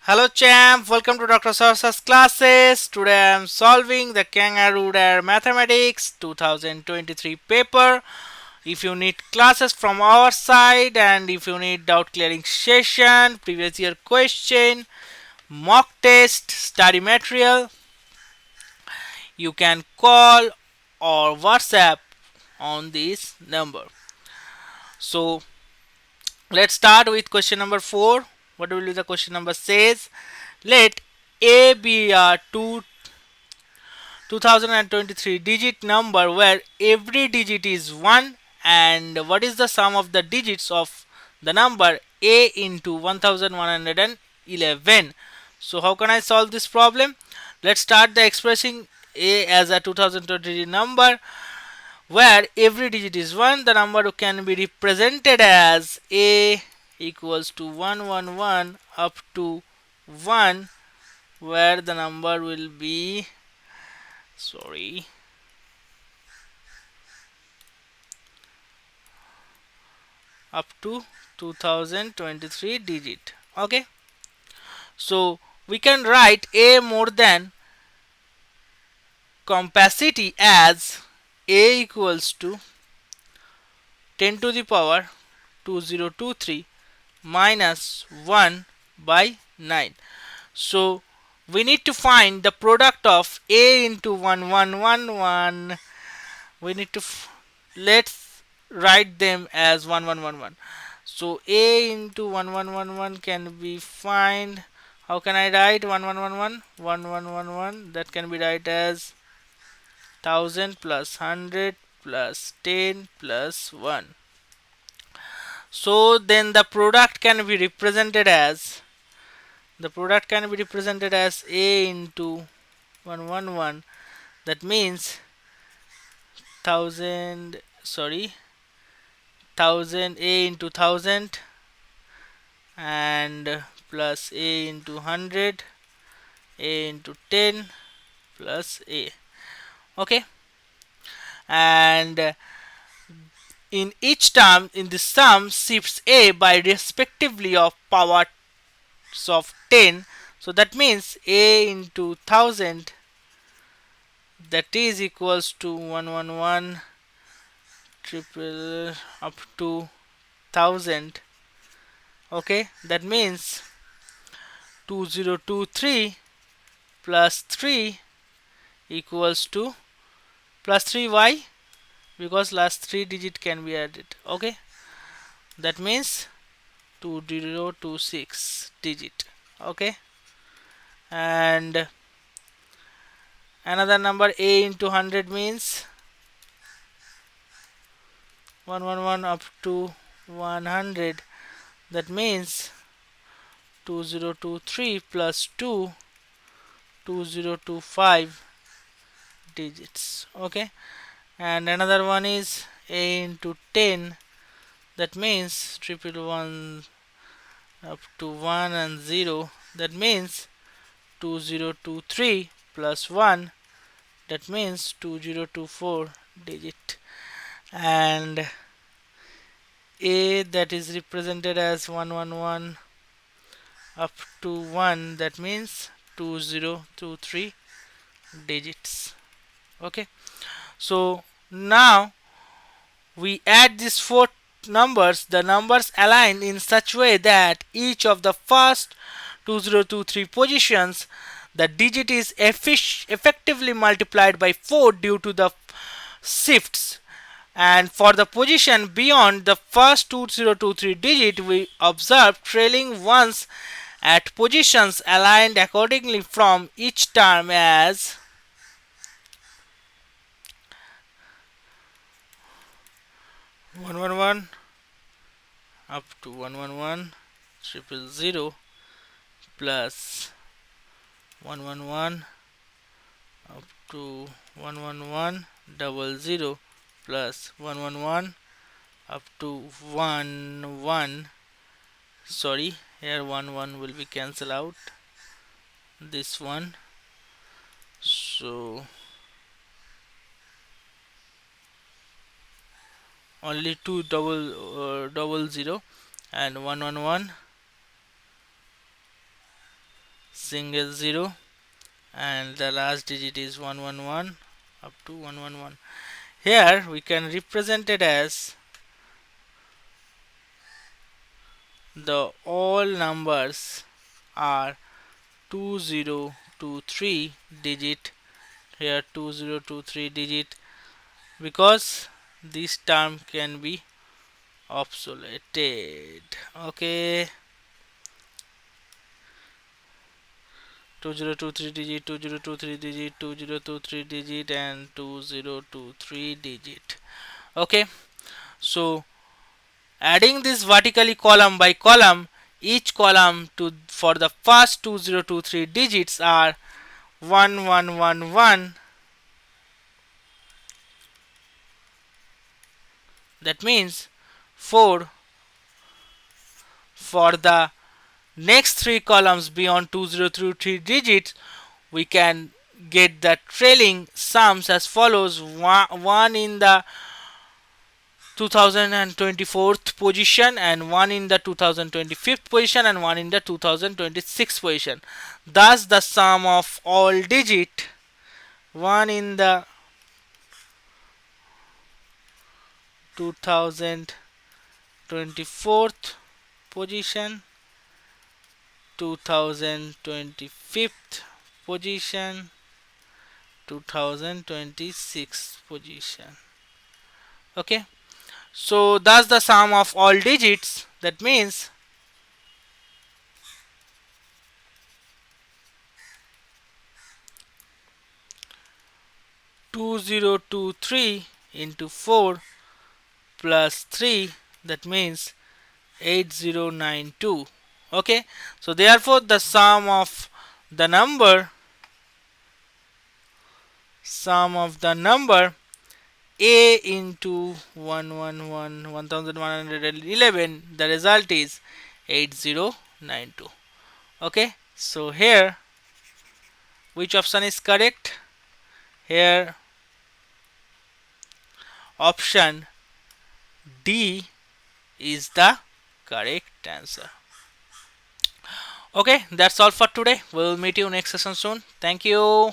Hello champ, welcome to Dr. Source's classes. Today I am solving the Kangaroo Mathematics 2023 paper. If you need classes from our side and if you need doubt clearing session, previous year question, mock test, study material, you can call or WhatsApp on this number. So let's start with question number 4. What will be the question number says? Let A be a 2023 digit number where every digit is 1, and what is the sum of the digits of the number A into 1111. So how can I solve this problem? Let's start the expressing A as a 2023 number where every digit is 1. The number can be represented as A equals to 111 up to 1, where the number will be, sorry, up to 2023 digit. Okay, so we can write A more than capacity as A equals to 10 to the power 2023 minus 1 by 9. So we need to find the product of A into 1111. We need to let's write them as 1111. So A into 1111 can be find. How can I write 1111? 1111, that can be write as 1000 plus 100 plus 10 plus 1. So then the product can be represented as A into 111. That means 1000, sorry, 1000, A into 1000, and plus A into 100, A into 10 plus A. Okay, and in each term in the sum shifts A by respectively of powers of 10. So that means A into 1000, that is equals to 111 triple up to 1000. Okay, that means 2023 plus 3 equals to plus 3. Why? Because last 3 digit can be added. Okay, that means 2026 digit. Okay, and another number A into 100 means 111 up to 100. That means 2023 plus 2, 2025 digits. Okay, and another one is A into 10. That means 111 up to 1 and 0. That means 2023 plus 1. That means 2024 digit. And A, that is represented as 111 up to 1. That means 2023 digits. Okay, so now we add these four numbers. The numbers align in such way that each of the first 2023 positions, the digit is effectively multiplied by 4 due to the shifts, and for the position beyond the first 2023 digit we observe trailing ones at positions aligned accordingly from each term as 111 up to 111 triple zero plus 111 up to 111 double zero plus 111 up to 1 1. Sorry, here 1 1 will be cancelled out, this one. So only two double zero and 111 single 0, and the last digit is 111 up to 111. Here we can represent it as the all numbers are 2023 digit. Here 2023 digit, because this term can be obsoleted. Okay, 2023 digit, 2023 digit, 2023 digit, and 2023 digit. Okay, so adding this vertically column by column, each column to for the first 2023 digits are 1111. That means 4 for the next three columns beyond 2023 digits. We can get the trailing sums as follows: one in the 2024th position, and one in the 2025th position, and one in the 2026th position. Thus the sum of all digit, one in the 2024th position, 2025th position, 2026th position. Okay, so that's the sum of all digits. That means 2023 into 4 plus 3, that means 8092. Okay, so therefore the sum of the number a into 111 1111, the result is 8092. Okay, so here which option is correct? Here option D is the correct answer. Okay, that's all for today. We'll meet you next session soon. Thank you.